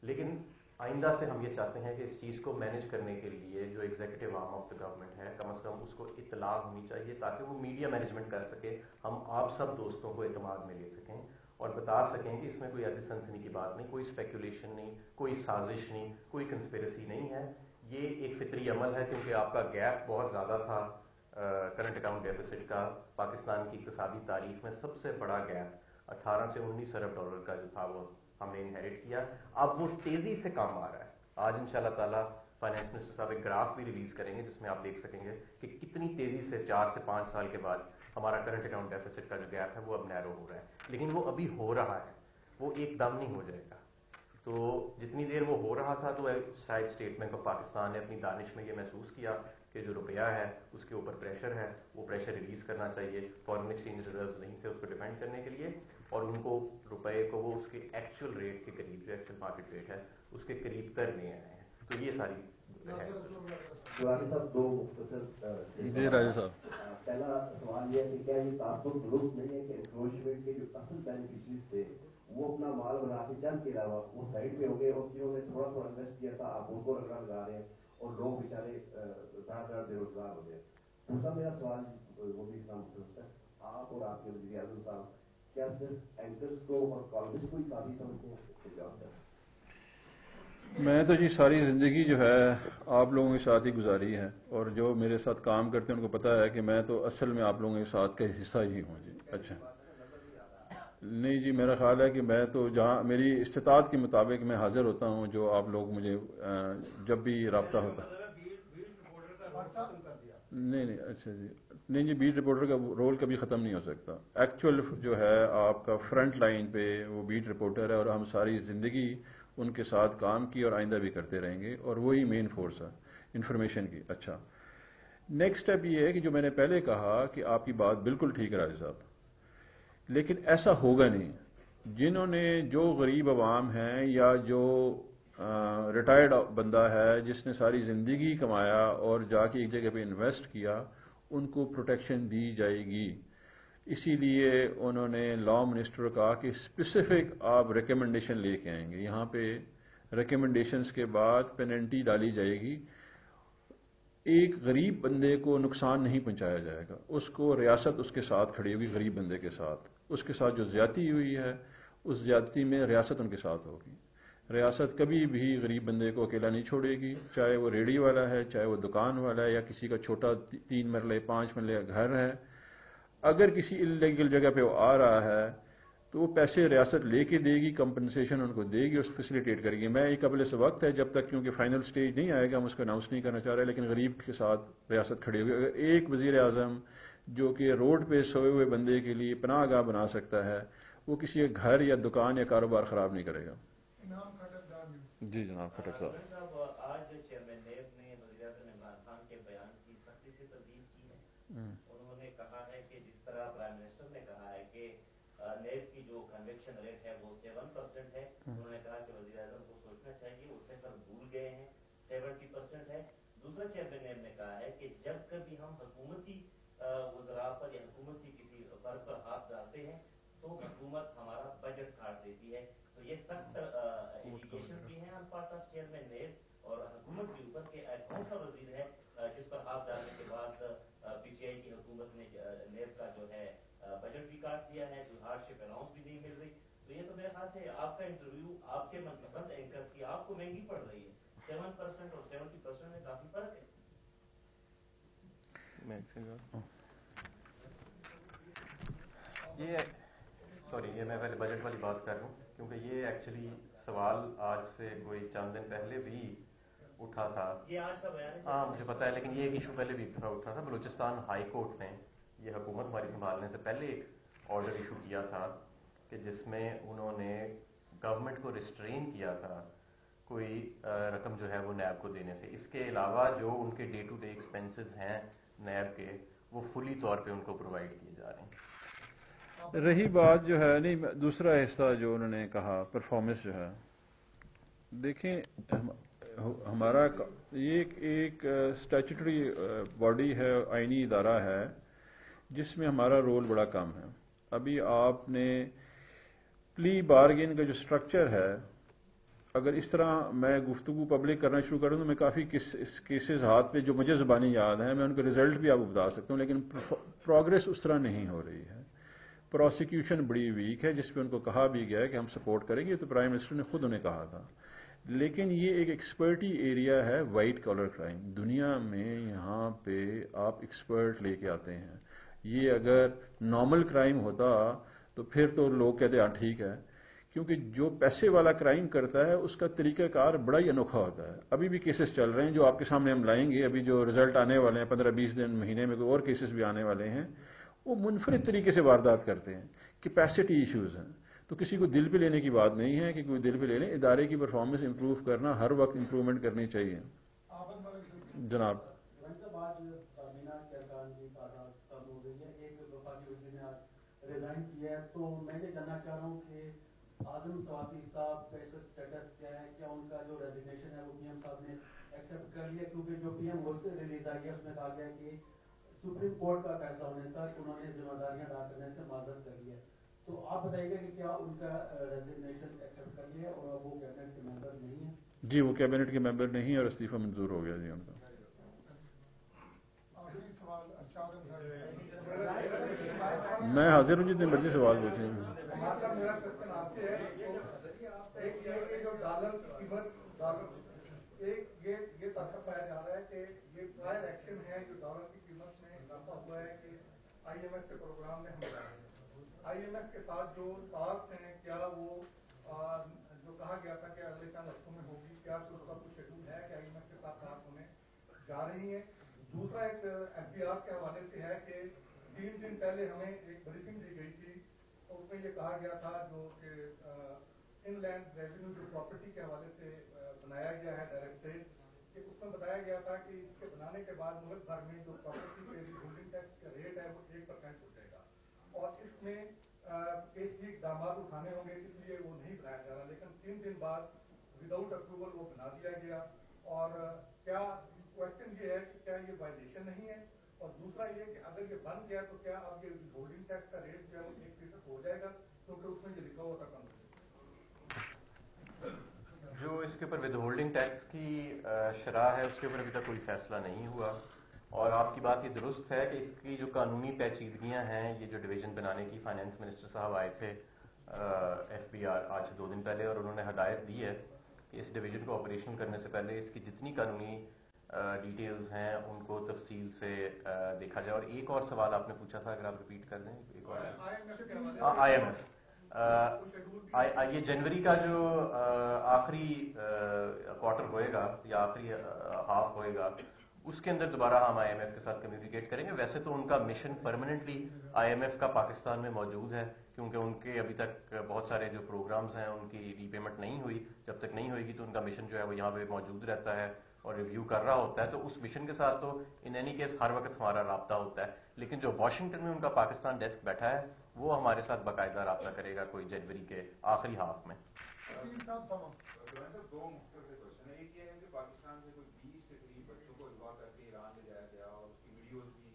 لیکن آئندہ سے ہم یہ چاہتے ہیں کہ اس چیز کو مینیج کرنے کے لیے جو executive arm of the government ہے, کم از کم اس کو اطلاع ہونی چاہیے, تاکہ وہ میڈیا مینجمنٹ کر سکے, ہم آپ سب دوستوں کو اعتماد میں لے سکیں, اور بتا سکیں کہ اس میں کوئی ایسی سنسنی کی بات نہیں, کوئی اسپیکولیشن نہیں, کوئی سازش نہیں, کوئی کنسپیریسی نہیں ہے. یہ ایک فطری عمل ہے, کیونکہ آپ کا گیپ بہت زیادہ تھا کرنٹ اکاؤنٹ ڈیفیسٹ کا. پاکستان کی اقتصادی تاریخ میں سب سے بڑا گیپ 18 سے 19 ارب ڈالر کا جو تھا وہ ہم نے انہیریٹ کیا. اب وہ تیزی سے کام آ رہا ہے. آج انشاءاللہ تعالی فائنانس منسٹر صاحب ایک گراف بھی ریلیز کریں گے, جس میں آپ دیکھ سکیں گے کہ کتنی تیزی سے 4 سے 5 سال کے بعد ہمارا کرنٹ اکاؤنٹ ڈیفیسٹ کا جو گیپ ہے وہ اب نیرو ہو رہا ہے. لیکن وہ ابھی ہو رہا ہے, وہ ایک دم نہیں ہو جائے گا. تو جتنی دیر وہ ہو رہا تھا, تو شاید اسٹیٹ بینک آف پاکستان نے اپنی دانش میں یہ محسوس کیا کہ جو روپیہ ہے اس کے اوپر پریشر ہے, وہ پریشر ریلیز کرنا چاہیے. فارن ایکسچینج ریزروز نہیں تھے اس کو ڈیفینڈ کرنے کے لیے, اور ان کو روپے کو وہ اس کے ایکچوئل ریٹ کے قریب، جو ایکچوئل مارکیٹ ریٹ ہے اس کے قریب کرنے آئے ہیں. تو یہ ساری صاحب دو مختصر جی راجہ صاحب. پہلا سوال یہ ہے کہ کیا یہ تعصب درست نہیں ہے کہ انکروچمنٹ کے جو اصل بینیفیشریز تھے وہ اپنا مال بنا کے چند کے علاوہ وہ سائڈ پہ ہو گئے، اور جنہوں نے تھوڑا تھوڑا انویسٹ کیا تھا آپ ان کو رگڑا لگا رہے ہیں اور لوگ بیچارے زیادہ بے روزگار ہو گئے. دوسرا میرا سوال وہ بھی اتنا مختصر ہے، آپ اور آپ کے وزیر اعظم صاحب کیا صرف اینکرز کو اور کالمز کو ہی کافی سمجھتے ہیں؟ میں تو جی ساری زندگی جو ہے آپ لوگوں کے ساتھ ہی گزاری ہے، اور جو میرے ساتھ کام کرتے ہیں ان کو پتہ ہے کہ میں تو اصل میں آپ لوگوں کے ساتھ کا حصہ ہی ہوں. جی اچھا نہیں جی، میرا خیال ہے کہ میں تو جہاں میری استطاعت کے مطابق میں حاضر ہوتا ہوں، جو آپ لوگ مجھے جب بھی رابطہ ہوتا ہے. نہیں اچھا جی، نہیں جی، بیٹ رپورٹر کا رول کبھی ختم نہیں ہو سکتا. ایکچوئل جو ہے آپ کا فرنٹ لائن پہ وہ بیٹ رپورٹر ہے، اور ہم ساری زندگی ان کے ساتھ کام کی اور آئندہ بھی کرتے رہیں گے، اور وہی مین فورس ہے انفارمیشن کی. اچھا نیکسٹ اسٹیپ یہ ہے کہ جو میں نے پہلے کہا کہ آپ کی بات بالکل ٹھیک ہے راجہ صاحب، لیکن ایسا ہوگا نہیں. جنہوں نے جو غریب عوام ہیں یا جو ریٹائرڈ بندہ ہے جس نے ساری زندگی کمایا اور جا کے ایک جگہ پہ انویسٹ کیا، ان کو پروٹیکشن دی جائے گی. اسی لیے انہوں نے لا منسٹر کو کہا کہ اسپیسیفک آپ ریکمنڈیشن لے کے آئیں گے. یہاں پہ ریکمنڈیشنز کے بعد پینلٹی ڈالی جائے گی. ایک غریب بندے کو نقصان نہیں پہنچایا جائے گا، اس کو ریاست اس کے ساتھ کھڑی ہوگی. غریب بندے کے ساتھ، اس کے ساتھ جو زیادتی ہوئی ہے اس زیادتی میں ریاست ان کے ساتھ ہوگی. ریاست کبھی بھی غریب بندے کو اکیلا نہیں چھوڑے گی، چاہے وہ ریڑھی والا ہے، چاہے وہ دکان والا ہے، یا کسی کا چھوٹا 3 مرلے 5 مرلے گھر ہے. اگر کسی انلیگل جگہ پہ وہ آ رہا ہے تو وہ پیسے ریاست لے کے دے گی، کمپنسیشن ان کو دے گی، اس فیسیلیٹیٹ کرے گی. میں یہ قبل سے وقت ہے جب تک کیونکہ فائنل سٹیج نہیں آئے گا ہم اس کو اناؤنس نہیں کرنا چاہ رہے، لیکن غریب کے ساتھ ریاست کھڑی ہوگی. اگر ایک وزیر اعظم جو کہ روڈ پہ سوئے ہوئے بندے کے لیے پناہ گاہ بنا سکتا ہے، وہ کسی کے گھر یا دکان یا کاروبار خراب نہیں کرے گا. جی جناب کھٹک صاحب. آج چیئرمین نیب نے وزیر اعظم عمران خان کے بیان کی سختی سے تردید کی ہے. انہوں نے کہا ہے کہ جس طرح پرائم منسٹر نے کہا ہے کہ نیب کی جو کنوکشن ریٹ ہے وہ 7% ہے، انہوں نے کہا کہ وزیر اعظم کو سوچنا چاہیے، اس سے پر بھول گئے ہیں 70% ہے. دوسرا چیئرمین نیب نے کہا ہے کہ جب کبھی ہم حکومتی وزراء پر یا حکومتی کسی فرد پر ہاتھ ڈالتے ہیں تو حکومت ہمارا بجٹ کاٹ دیتی ہے. تو یہ سخت ایلیگیشن بھی ہیں on part of chairman NAB اور حکومت کے اوپر کہ کون سا وزیر ہے جس پر ہاتھ ڈالنے کے بعد پی ٹی آئی کی حکومت نے نیب کا جو ہے بجٹ بھی کاٹ دیا ہے، کوئی ہارڈ شپ الاؤنس بھی نہیں مل رہی. تو یہ تو میرے خیال سے آپ کا انٹرویو آپ کے من پسند اینکر کی آپ کو مہنگی پڑ رہی ہے. 7% اور 70% میں کافی فرق ہے. یہ میں پہلے بجٹ والی بات کر رہا ہوں کیونکہ یہ ایکچولی سوال آج سے کوئی چند دن پہلے بھی اٹھا تھا. یہ آج کا بیان ہے. ہاں مجھے پتا ہے، لیکن یہ ایک ایشو پہلے بھی اٹھا تھا. بلوچستان ہائی کورٹ نے یہ حکومت ہماری سنبھالنے سے پہلے ایک آرڈر ایشو کیا تھا کہ جس میں انہوں نے گورنمنٹ کو ریسٹرین کیا تھا کوئی رقم جو ہے وہ نیب کو دینے سے. اس کے علاوہ جو ان کے ڈے ٹو ڈے ایکسپینسز ہیں نیب کے، وہ فلی طور پہ ان کو پرووائڈ کیے جا رہے ہیں. رہی بات جو ہے نہیں، دوسرا حصہ جو انہوں نے کہا پرفارمنس جو ہے، دیکھیں ہمارا یہ ایک اسٹیچوٹری باڈی ہے، آئینی ادارہ ہے جس میں ہمارا رول بڑا کم ہے. ابھی آپ نے پلی بارگین کا جو سٹرکچر ہے، اگر اس طرح میں گفتگو پبلک کرنا شروع کروں تو میں کافی کیسز ہاتھ پہ جو مجھے زبانی یاد ہیں میں ان کے رزلٹ بھی آپ کو بتا سکتا ہوں، لیکن پروگرس اس طرح نہیں ہو رہی ہے. پروسیکیوشن بڑی ویک ہے، جس پہ ان کو کہا بھی گیا ہے کہ ہم سپورٹ کریں گے، تو پرائم منسٹر نے خود انہیں کہا تھا. لیکن یہ ایک ایکسپرٹی ایریا ہے، وائٹ کالر کرائم. دنیا میں یہاں پہ آپ ایکسپرٹ لے کے آتے ہیں. یہ اگر نارمل کرائم ہوتا تو پھر تو لوگ کہتے ہیں ٹھیک ہے، کیونکہ جو پیسے والا کرائم کرتا ہے اس کا طریقہ کار بڑا ہی انوکھا ہوتا ہے. ابھی بھی کیسز چل رہے ہیں جو آپ کے سامنے ہم لائیں گے، ابھی جو رزلٹ آنے والے ہیں 15-20 دن مہینے میں، کوئی اور کیسز بھی آنے والے ہیں. وہ منفرد طریقے سے واردات کرتے ہیں، کیپیسٹی ایشوز ہیں. تو کسی کو دل پہ لینے کی بات نہیں ہے کہ کوئی دل پہ لے لیں. ادارے کی پرفارمنس امپروو کرنا ہر وقت امپروومنٹ کرنی چاہیے. جناب ریزائن کیا ہے. تو میں یہ جاننا چاہ رہا ہوں کہ اعظم سواتی صاحب کا اس کا اسٹیٹس کیا ہے, کیا ان کا جو ریزگنیشن ہے وہ پی ایم صاحب نے ایکسیپٹ کر لیا, کیونکہ جو پی ایم وہ سے ریلیز آئی ہے اس میں کہا گیا کہ سپریم کورٹ کا فیصلہ ہونے تک انہوں نے ذمہ داریاں ادا کرنے سے معذرت کر لیا. تو آپ بتائیے گا کہ کیا ان کا ریزگنیشن ایکسیپٹ کر لیا اور وہ کیبنٹ کے ممبر نہیں ہیں؟ جی وہ کیبنٹ کے ممبر نہیں اور استعفی منظور ہو گیا جی ان کا. میں حاضر ہوں جتنے مرضی سوال پوچھیں. میرا کوشچن آپ سے ہے ایک یہ جو ڈالر کی قیمت ایک یہ طاقت پایا جا رہا ہے کہ یہ پرائر ایکشن ہے جو ڈالر کی قیمت میں اضافہ ہوا ہے کہ آئی ایم ایف کے پروگرام میں ہم جا رہے ہیں. آئی ایم ایف کے ساتھ جو طاقت ہیں کیا وہ جو کہا گیا تھا کہ اگلے چند ہفتوں میں ہوگی, کیا اس کا کچھ شیڈول ہے کہ آئی ایم ایف کے ساتھ طاقت ہونے جا رہی ہیں؟ دوسرا ایک ایف بی آر کے حوالے سے ہے کہ 3 دن پہلے ہمیں ایک بریفنگ دی گئی تھی اور اس میں یہ کہا گیا تھا جو کہ ان لینڈ ریونیو جو پراپرٹی کے حوالے سے بنایا گیا ہے ڈائریکٹریٹ, کہ اس میں بتایا گیا تھا کہ اس کے بنانے کے بعد ملک بھر میں جو پراپرٹی کے ہولڈنگ ٹیکس کا ریٹ ہے وہ 1% ہو جائے گا, اور اس میں ایک ہی اقدامات اٹھانے ہوں گے, اس لیے وہ نہیں بنایا جا رہا. لیکن 3 دن بعد وداؤٹ اپروول وہ بنا دیا گیا. اور کیا کوشچن یہ ہے کہ کیا یہ وائلیشن نہیں ہے, اور دوسرا یہ کہ اگر یہ بن گیا تو کیا اب یہ ہولڈنگ ٹیکس کا ریٹ جو ہے وہ 1% ہو جائے گا, کیونکہ اس میں یہ لکھا ہوا تھا کم. جو اس کے اوپر ود ہولڈنگ ٹیکس کی شرح ہے اس کے اوپر ابھی تک کوئی فیصلہ نہیں ہوا, اور آپ کی بات یہ درست ہے کہ اس کی جو قانونی پیچیدگیاں ہیں, یہ جو ڈویژن بنانے کی فائنانس منسٹر صاحب آئے تھے ایف بی آر آج 2 دن پہلے, اور انہوں نے ہدایت دی ہے کہ اس ڈویژن کو آپریشن کرنے سے پہلے اس کی جتنی قانونی ڈیٹیلز ہیں ان کو تفصیل سے دیکھا جائے. اور ایک اور سوال آپ نے پوچھا تھا, اگر آپ ریپیٹ کر دیں. ایک اور آئی ایم ایف یہ جنوری کا جو آخری کوارٹر ہوئے گا یا آخری ہاف ہوئے گا, اس کے اندر دوبارہ ہم آئی ایم ایف کے ساتھ کمیونیکیٹ کریں گے. ویسے تو ان کا mission permanently I M F کا پاکستان میں موجود ہے, کیونکہ ان کے ابھی تک بہت سارے جو پروگرامز ہیں ان کی ری پیمنٹ نہیں ہوئی. جب تک نہیں ہوئے گی تو ان کا مشن جو ہے وہ یہاں پہ موجود رہتا ہے اور ریویو کر رہا ہوتا ہے. تو اس مشن کے ساتھ تو ان اینی کیس ہر وقت ہمارا رابطہ ہوتا ہے, لیکن جو واشنگٹن میں ان کا پاکستان ڈیسک بیٹھا ہے وہ ہمارے ساتھ باقاعدہ رابطہ کرے گا کوئی جنوری کے آخری ہاف میں. دو مختصر کوشچن ہے. ایک یہ ہے کہ پاکستان سے کوئی 20 کے قریب بچوں کو اغوا کر کے ایران لے جایا گیا, اور اس کی ویڈیوز بھی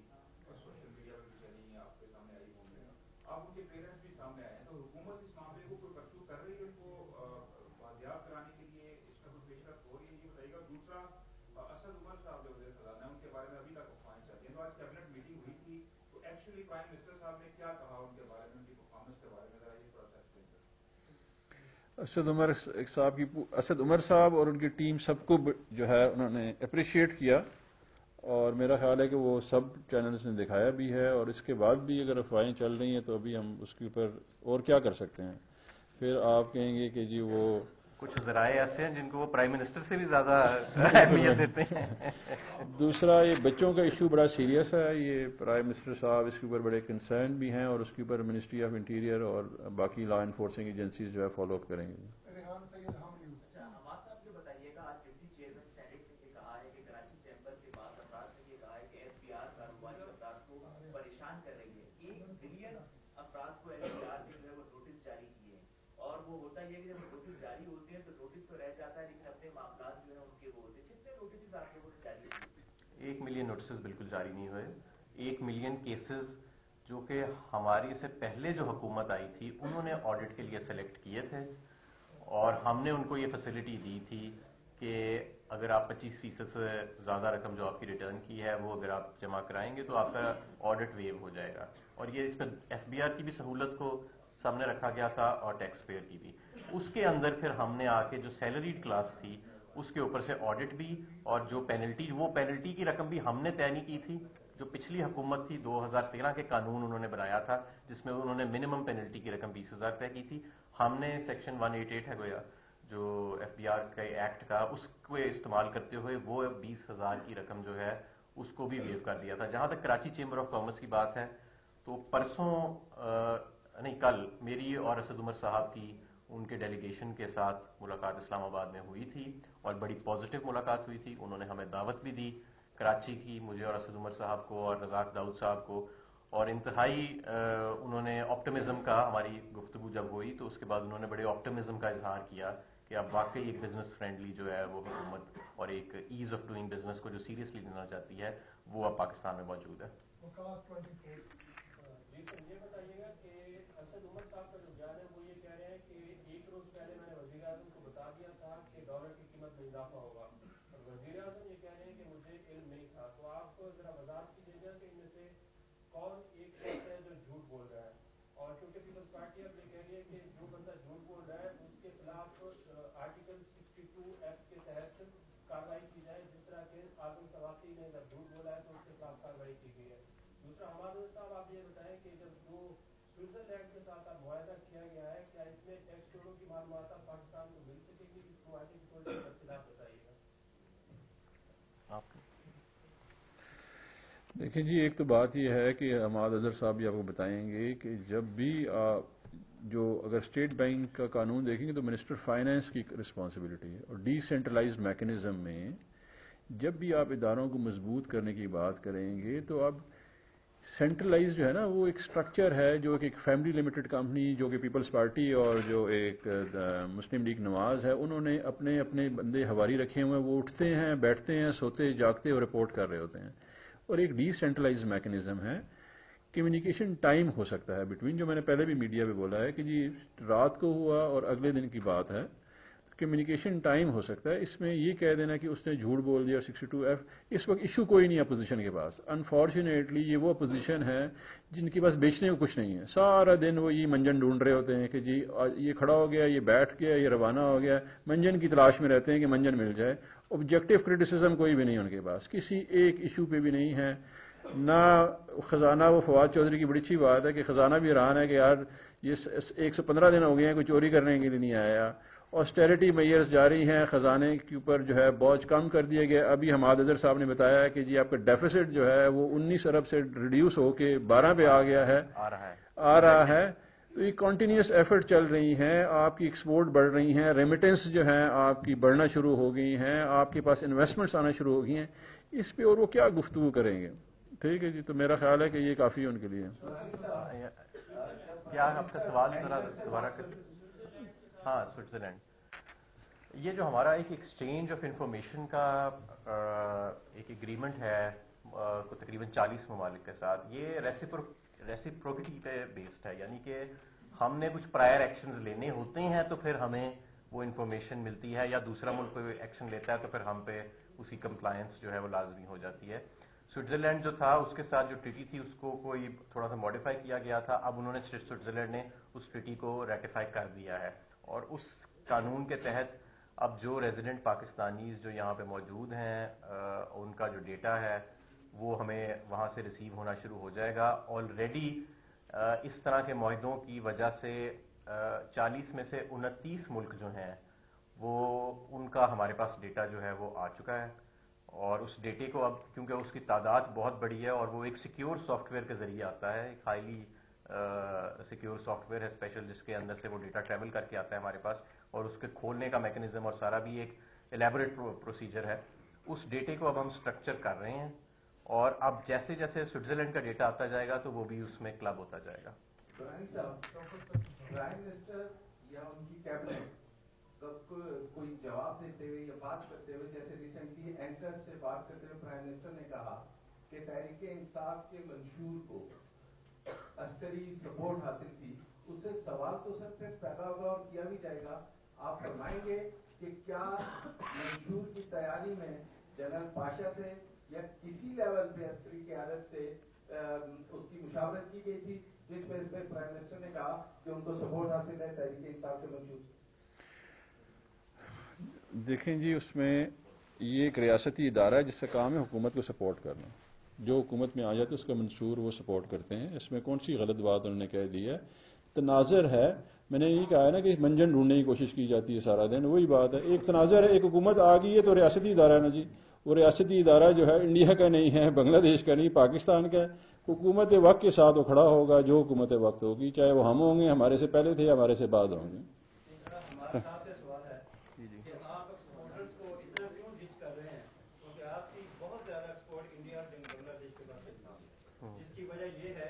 سوشل میڈیا پر بھی چلی, آپ کے سامنے آئی ہوں گے, اب ان کے پیرنٹس بھی سامنے آئے ہیں. تو حکومت اس معاملے کو کوئی پرسو کر رہی ہے ان کو بازیاب کرانے کے لیے, اس کا کوئی پیش رفت ہو رہی ہے, یہ بتائیے گا. دوسرا, اسد عمر صاحب جو وزیر خزانہ ہیں ان کے بارے میں ابھی تک افواہیں چلتی ہیں, تو آج کیبنٹ میٹنگ ہوئی تھی, تو ایکچولی پرائم منسٹر صاحب نے کیا کہا ان کے بارے میں, ان کی پرفارمنس کے بارے میں, ذرا یہ تھوڑا سا ایکسپلین کریں. اسد عمر صاحب اور ان کی ٹیم سب کو جو ہے انہوں نے اپریشیٹ کیا, اور میرا خیال ہے کہ وہ سب چینلز نے دکھایا بھی ہے. اور اس کے بعد بھی اگر افواہیں چل رہی ہیں تو ابھی ہم اس کے اوپر اور کیا کر سکتے ہیں. پھر آپ کہیں گے کہ جی وہ کچھ ذرائع ایسے ہیں جن کو وہ پرائم منسٹر سے بھی زیادہ اہمیت دیتے ہیں. دوسرا, یہ بچوں کا ایشو بڑا سیریس ہے. یہ پرائم منسٹر صاحب اس کے اوپر بڑے کنسرن بھی ہیں, اور اس کے اوپر منسٹری آف انٹیریئر اور باقی لا انفورسنگ ایجنسیز جو ہے فالو اپ کریں گے. پریشان کر رہی ہے. 1 بلین افراد کو ایف بی آر کے جو ہے وہ نوٹس جاری کیے ہیں, اور وہ ہوتا یہ ہے کہ جب نوٹس جاری ہوتے ہیں تو نوٹس تو رہ جاتا ہے, لیکن اپنے معاملات جو ہیں ان کے وہ ہوتے ہیں. کتنے نوٹسز آپ لوگوں نے جاری کیے؟ 1 ملین نوٹسز بالکل جاری نہیں ہوئے. 1 ملین کیسز جو کہ ہماری سے پہلے جو حکومت آئی تھی انہوں نے آڈٹ کے لیے سلیکٹ کیے تھے, اور ہم نے ان کو یہ فیسلٹی دی تھی کہ اگر آپ 25% سے زیادہ رقم جو آپ کی ریٹرن کی ہے وہ اگر آپ جمع کرائیں گے تو آپ کا آڈٹ ویو ہو جائے گا. اور یہ اس میں ایف بی آر کی بھی سہولت کو سامنے رکھا گیا تھا اور ٹیکس پیئر کی بھی. اس کے اندر پھر ہم نے آ کے جو سیلریڈ کلاس تھی اس کے اوپر سے آڈٹ بھی, اور جو پینلٹی, وہ پینلٹی کی رقم بھی ہم نے طے نہیں کی تھی. جو پچھلی حکومت تھی 2013 کے قانون انہوں نے بنایا تھا جس میں انہوں نے منیمم پینلٹی کی رقم 20,000 طے کی تھی. ہم نے سیکشن 188 ہے گویا جو ایف بی آر کے ایکٹ کا, اس کو استعمال کرتے ہوئے وہ 20,000 کی رقم جو ہے اس کو بھی ویو کر دیا تھا. جہاں تک کراچی چیمبر آف کامرس کی بات ہے تو پرسوں نہیں کل میری اور اسد عمر صاحب کی ان کے ڈیلیگیشن کے ساتھ ملاقات اسلام آباد میں ہوئی تھی, اور بڑی پازیٹیو ملاقات ہوئی تھی. انہوں نے ہمیں دعوت بھی دی کراچی کی, مجھے اور اسد عمر صاحب کو اور رزاق داؤد صاحب کو, اور انتہائی انہوں نے آپٹمزم کا، ہماری گفتگو جب ہوئی تو اس کے بعد انہوں نے بڑے آپٹمزم کا اظہار کیا کہ اب واقعی ایک بزنس فرینڈلی جو ہے وہ حکومت اور ایک ایز آف ڈوئنگ بزنس کو جو سیریسلی لینا چاہتی ہے وہ اب پاکستان میں موجود ہے. جی سر یہ بتائیے گا کہ اسد عمر صاحب کا جو بیان ہے وہ یہ کہہ رہے ہیں کہ ایک روز پہلے میں نے وزیر اعظم کو بتا دیا تھا کہ ڈالر کی قیمت میں اضافہ ہوگا، اور وزیر اعظم یہ کہہ رہے ہیں کہ مجھے علم نہیں تھا. تو آپ ذرا وضاحت کیجیے گا کہ ان میں سے کون ایک شخص ہے جو جھوٹ بول رہا ہے، اور کیونکہ پیپلز پارٹی اب یہ کہہ رہی ہے کہ جو بندہ جھوٹ بول رہا ہے اس کے خلاف آرٹیکل 62F کے تحت کارروائی کی جائے، جس طرح کہ اعظم سواتی نے جب جھوٹ بولا ہے تو اس کے خلاف کارروائی کی گئی ہے. دوسرا حماد صاحب آپ یہ بتائیں کہ جب جو سوئٹزرلینڈ کے ساتھ اب معاہدہ کیا گیا ہے کیا اس میں ٹیکس چوروں کی معلومات اب پاکستان کو مل سکے گی؟ اس معاہدے کی تھوڑی سی تفصیلات بتائیے گا. دیکھیں جی، ایک تو بات یہ ہے کہ حماد اظہر صاحب بھی آپ کو بتائیں گے کہ جب بھی جو اگر اسٹیٹ بینک کا قانون دیکھیں گے تو منسٹر فائنانس کی رسپانسبلٹی ہے، اور ڈی سینٹرلائزڈ میکنزم میں جب بھی آپ اداروں کو مضبوط کرنے کی بات کریں گے تو اب سینٹرلائز جو ہے نا وہ ایک سٹرکچر ہے جو ایک فیملی لمیٹڈ کمپنی جو کہ پیپلز پارٹی اور جو ایک مسلم لیگ نواز ہے انہوں نے اپنے اپنے بندے حوالی رکھے ہوئے ہیں، وہ اٹھتے ہیں بیٹھتے ہیں سوتے جاگتے اور رپورٹ کر رہے ہوتے ہیں. اور ایک ڈی سینٹرلائز میکنزم ہے. کمیونیکیشن ٹائم ہو سکتا ہے بٹوین، جو میں نے پہلے بھی میڈیا پہ بولا ہے کہ جی رات کو ہوا اور اگلے دن کی بات ہے، کمیونیکیشن ٹائم ہو سکتا ہے. اس میں یہ کہہ دینا کہ اس نے جھوٹ بول دیا 62F، اس وقت ایشو کوئی نہیں اپوزیشن کے پاس. انفارچونیٹلی یہ وہ اپوزیشن ہے جن کے پاس بیچنے کو کچھ نہیں ہے. سارا دن وہ یہ منجن ڈھونڈ رہے ہوتے ہیں کہ جی یہ کھڑا ہو گیا، یہ بیٹھ گیا، یہ روانہ ہو گیا، منجن کی تلاش میں رہتے ہیں کہ منجن مل جائے. آبجیکٹو کرٹیسزم کوئی بھی نہیں ان کے پاس، کسی ایک ایشو پہ بھی نہیں ہے. نہ خزانہ، وہ فواد چودھری کی بڑی اچھی بات ہے کہ خزانہ بھی حیران ہے کہ یار یہ 115 دن ہو گئے ہیں کوئی چوری کرنے کے لیے نہیں آیا. آسٹیریٹی میئرز جاری ہیں، خزانے کے اوپر جو ہے بوجھ کم کر دیا گیا. ابھی حماد اظہر صاحب نے بتایا کہ جی آپ کا ڈیفیسٹ جو ہے وہ 19 ارب سے ریڈیوس ہو کے 12 پہ آ گیا ہے، آ رہا ہے. تو یہ کنٹینیوس ایفرٹ چل رہی ہیں. آپ کی ایکسپورٹ بڑھ رہی ہیں، ریمیٹنس جو ہیں آپ کی بڑھنا شروع ہو گئی ہیں، آپ کے پاس انویسٹمنٹس آنا شروع ہو گئی ہیں. اس پہ اور وہ کیا گفتگو کریں گے؟ ٹھیک ہے جی، تو میرا خیال ہے کہ یہ کافی ان کے لیے. کیا آپ کا سوال ذرا دوبارہ کر؟ ہاں، سوئٹزرلینڈ، یہ جو ہمارا ایک ایکسچینج آف انفارمیشن کا ایک ایگریمنٹ ہے تقریباً 40 ممالک کے ساتھ، یہ ریسیپروکٹی پہ بیسڈ ہے. یعنی کہ ہم نے کچھ پرائر ایکشنز لینے ہوتے ہیں تو پھر ہمیں وہ انفارمیشن ملتی ہے، یا دوسرا ملک کوئی ایکشن لیتا ہے تو پھر ہم پہ اسی کمپلائنس جو ہے وہ لازمی ہو جاتی ہے. سوئٹزرلینڈ جو تھا اس کے ساتھ جو ٹریٹی تھی اس کو کوئی تھوڑا سا ماڈیفائی کیا گیا تھا. اب انہوں نے سوئٹزرلینڈ نے اس ٹریٹی کو ریٹیفائی کر دیا ہے، اور اس قانون کے تحت اب جو ریزیڈنٹ پاکستانیز جو یہاں پہ موجود ہیں ان کا جو ڈیٹا ہے وہ ہمیں وہاں سے ریسیو ہونا شروع ہو جائے گا. آلریڈی اس طرح کے معاہدوں کی وجہ سے 40 میں سے 29 ملک جو ہیں وہ ان کا ہمارے پاس ڈیٹا جو ہے وہ آ چکا ہے. اور اس ڈیٹے کو اب کیونکہ اس کی تعداد بہت بڑی ہے اور وہ ایک سیکیور سافٹ ویئر کے ذریعے آتا ہے، ایک ہائیلی سیکیور سافٹ ویئر ہے اسپیشل، جس کے اندر سے وہ ڈیٹا ٹریول کر کے آتا ہے ہمارے پاس، اور اس کے کھولنے کا میکنزم اور سارا بھی ایک الیبوریٹ پروسیجر ہے. اس ڈیٹے کو اب ہم اسٹرکچر کر رہے ہیں، اور اب جیسے جیسے سوئٹزرلینڈ کا ڈیٹا آتا جائے گا تو وہ بھی اس میں کلب ہوتا جائے گا. پرائم منسٹر یا ان کی کیبنٹ کوئی جواب دیتے ہوئے یا بات کرتے ہوئے، جیسے ریسنٹلی اینکر سے بات کرتے ہوئے پرائم منسٹر نے کہا کہ تحریک انصاف کے منشور کو عسکری سپورٹ حاصل تھی، اس سے سوال تو سر پھر پیدا ہوگا اور کیا بھی جائے گا. آپ فرمائیں گے کہ کیا منشور کی تیاری میں جنرل پاشا سے یا کسی لیول پہ عسکری قیادت سے اس کی مشاورت کی گئی تھی جس پہ پرائم منسٹر نے کہا کہ ان کو سپورٹ حاصل ہے تحریک انصاف کے منشور سے؟ دیکھیں جی، اس میں یہ ایک ریاستی ادارہ ہے جس کا کام ہے حکومت کو سپورٹ کرنا. جو حکومت میں آ جاتے اس کا منشور وہ سپورٹ کرتے ہیں. اس میں کون سی غلط بات انہوں نے کہہ دی ہے؟ تناظر ہے. میں نے یہ کہا ہے نا کہ منجن ڈھونڈنے کی کوشش کی جاتی ہے سارا دن، وہی بات ہے. ایک تناظر ہے، ایک حکومت آ گئی ہے تو ریاستی ادارہ ہے نا جی. وہ ریاستی ادارہ جو ہے انڈیا کا نہیں ہے، بنگلہ دیش کا نہیں، پاکستان کا ہے. حکومت وقت کے ساتھ وہ کھڑا ہوگا، جو حکومت وقت ہوگی، چاہے وہ ہم ہوں گے، ہمارے سے پہلے تھے، ہمارے سے بعد ہوں گے. بہت زیادہ ایکسپورٹ انڈیا اور بنگلہ دیش کے پاس، جس کی وجہ یہ ہے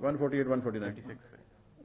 148 149